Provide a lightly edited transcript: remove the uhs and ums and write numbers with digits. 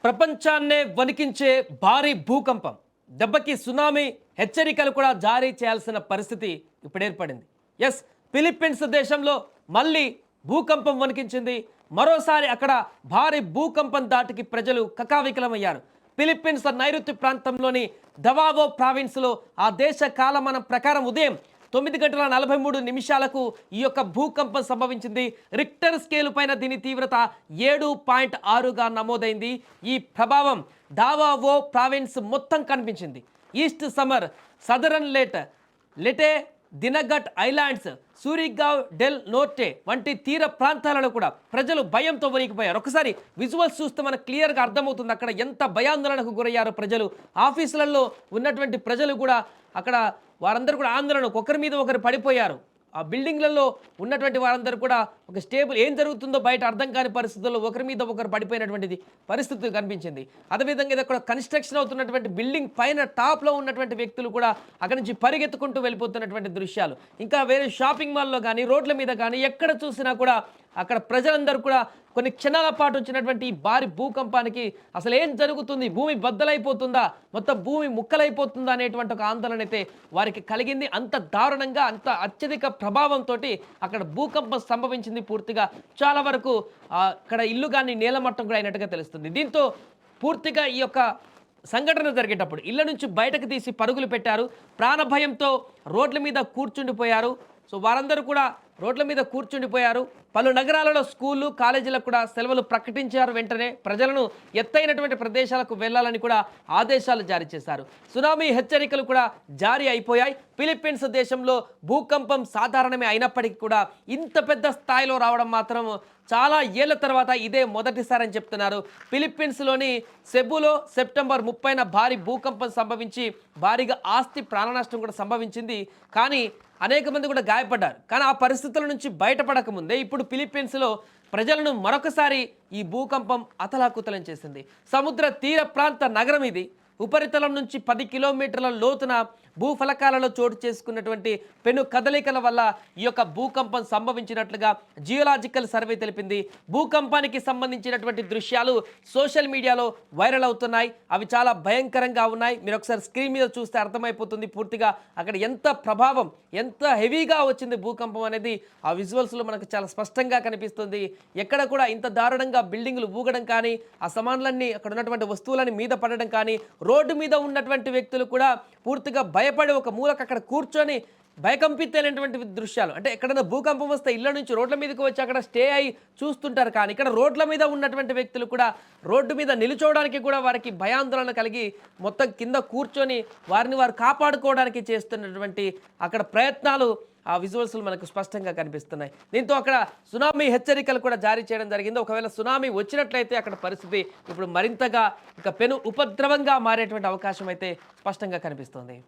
ప్రపంచాన్నే వణికించే భారీ భూకంపం దెబ్బకి సునామీ హెచ్చరికలు కూడా జారీ చేయాల్సిన పరిస్థితి ఇప్పుడు ఏర్పడింది. ఎస్, ఫిలిప్పీన్స్ దేశంలో మళ్ళీ భూకంపం వణికించింది. మరోసారి అక్కడ భారీ భూకంపం దాటికి ప్రజలు కకావికలమయ్యారు. ఫిలిప్పీన్స్ నైరుతి ప్రాంతంలోని దవావో ప్రావిన్స్లో ఆ దేశ కాలమానం ప్రకారం ఉదయం 9 గంటల 43 నిమిషాలకు ఈ యొక్క భూకంపం సంభవించింది. రిక్టర్ స్కేలు పైన దీని తీవ్రత 7.6గా నమోదైంది. ఈ ప్రభావం దావావో ప్రావిన్స్ మొత్తం కనిపించింది. East Samar, southern లెటే, దినగట్ islands, సూరిగావ్ del నోర్టే వంటి తీర ప్రాంతాలలో కూడా ప్రజలు భయంతో వణికిపోయారు. ఒకసారి విజువల్స్ చూస్తే మనకు క్లియర్గా అర్థమవుతుంది అక్కడ ఎంత భయాందోళనకు గురయ్యారో ప్రజలు. ఆఫీసులలో ఉన్నటువంటి ప్రజలు కూడా అక్కడ వారందరూ కూడా ఆందోళన, ఒకరి మీద ఒకరు పడిపోయారు. ఆ బిల్డింగ్లలో ఉన్నటువంటి వారందరూ కూడా ఒక స్టేబుల్, ఏం జరుగుతుందో బయట అర్థం కాని పరిస్థితుల్లో ఒకరి మీద ఒకరు పడిపోయినటువంటిది పరిస్థితి కనిపించింది. అదేవిధంగా ఇది అక్కడ కన్స్ట్రక్షన్ అవుతున్నటువంటి బిల్డింగ్ పైన టాప్లో ఉన్నటువంటి వ్యక్తులు కూడా అక్కడి నుంచి పరిగెత్తుకుంటూ వెళ్ళిపోతున్నటువంటి దృశ్యాలు. ఇంకా వేరే షాపింగ్ మాల్లో కానీ రోడ్ల మీద కానీ ఎక్కడ చూసినా కూడా అక్కడ ప్రజలందరూ కూడా కొన్ని క్షణాల పాటు వచ్చినటువంటి భారీ భూకంపానికి అసలు ఏం జరుగుతుంది, భూమి బద్దలైపోతుందా, మొత్తం భూమి ముక్కలైపోతుందా అనేటువంటి ఒక ఆందోళన అయితే వారికి కలిగింది. అంత దారుణంగా, అంత అత్యధిక ప్రభావంతో అక్కడ భూకంపం సంభవించింది. పూర్తిగా చాలా వరకు అక్కడ ఇల్లు కానీ నేలమట్టం కూడా అయినట్టుగా తెలుస్తుంది. దీంతో పూర్తిగా ఈ యొక్క సంఘటన జరిగేటప్పుడు ఇళ్ల నుంచి బయటకు తీసి పరుగులు పెట్టారు. ప్రాణభయంతో రోడ్ల మీద కూర్చుండిపోయారు. సో వారందరూ కూడా రోడ్ల మీద కూర్చుండిపోయారు. పలు నగరాలలో స్కూళ్ళు, కాలేజీలకు కూడా సెలవులు ప్రకటించారు. వెంటనే ప్రజలను ఎత్తైనటువంటి ప్రదేశాలకు వెళ్లాలని కూడా ఆదేశాలు జారీ చేశారు. సునామీ హెచ్చరికలు కూడా జారీ అయిపోయాయి. ఫిలిప్పీన్స్ దేశంలో భూకంపం సాధారణమే అయినప్పటికీ కూడా ఇంత పెద్ద స్థాయిలో రావడం మాత్రం చాలా ఏళ్ల తర్వాత ఇదే మొదటిసారి అని చెప్తున్నారు. ఫిలిప్పీన్స్లోని సెబులో సెప్టెంబర్ 30న భారీ భూకంపం సంభవించి భారీగా ఆస్తి ప్రాణ నష్టం కూడా సంభవించింది. కానీ అనేక మంది కూడా గాయపడ్డారు. కానీ ఆ పరిస్థితుల నుంచి బయటపడక ముందే ఇప్పుడు ఫిలిప్పీన్స్లో ప్రజలను మరొకసారి ఈ భూకంపం అతలాకుతలం చేసింది. సముద్ర తీర ప్రాంత నగరం ఇది. ఉపరితలం నుంచి 10 కిలోమీటర్ల లోతున భూఫలకాలలో చోటు చేసుకున్నటువంటి పెను కదలికల వల్ల ఈ యొక్క భూకంపం సంభవించినట్లుగా జియోలాజికల్ సర్వే తెలిపింది. భూకంపానికి సంబంధించినటువంటి దృశ్యాలు సోషల్ మీడియాలో వైరల్ అవుతున్నాయి. అవి చాలా భయంకరంగా ఉన్నాయి. మీరు ఒకసారి స్క్రీన్ మీద చూస్తే అర్థమైపోతుంది పూర్తిగా అక్కడ ఎంత ప్రభావం, ఎంత హెవీగా వచ్చింది భూకంపం అనేది ఆ విజువల్స్లో మనకు చాలా స్పష్టంగా కనిపిస్తుంది. ఎక్కడ కూడా ఇంత దారుణంగా బిల్డింగులు ఊగడం కానీ, ఆ సామాన్లన్నీ అక్కడ ఉన్నటువంటి వస్తువులని మీద పడడం కానీ, రోడ్డు మీద ఉన్నటువంటి వ్యక్తులు కూడా పూర్తిగా భయపడి ఒక మూలకు అక్కడ కూర్చొని భయకంపితైనటువంటి దృశ్యాలు. అంటే ఎక్కడైనా భూకంపం వస్తే ఇళ్ల నుంచి రోడ్ల మీదకి వచ్చి అక్కడ స్టే అయి చూస్తుంటారు. కానీ ఇక్కడ రోడ్ల మీద ఉన్నటువంటి వ్యక్తులు కూడా రోడ్డు మీద నిలుచోవడానికి కూడా వారికి భయాందోళన కలిగి మొత్తం కింద కూర్చొని వారిని వారు కాపాడుకోవడానికి చేస్తున్నటువంటి అక్కడ ప్రయత్నాలు ఆ విజువల్స్లు మనకు స్పష్టంగా కనిపిస్తున్నాయి. దీంతో అక్కడ సునామీ హెచ్చరికలు కూడా జారీ చేయడం జరిగింది. ఒకవేళ సునామీ వచ్చినట్లయితే అక్కడ పరిస్థితి ఇప్పుడు మరింతగా ఇక పెను ఉపద్రవంగా మారేటువంటి అవకాశం అయితే స్పష్టంగా కనిపిస్తుంది.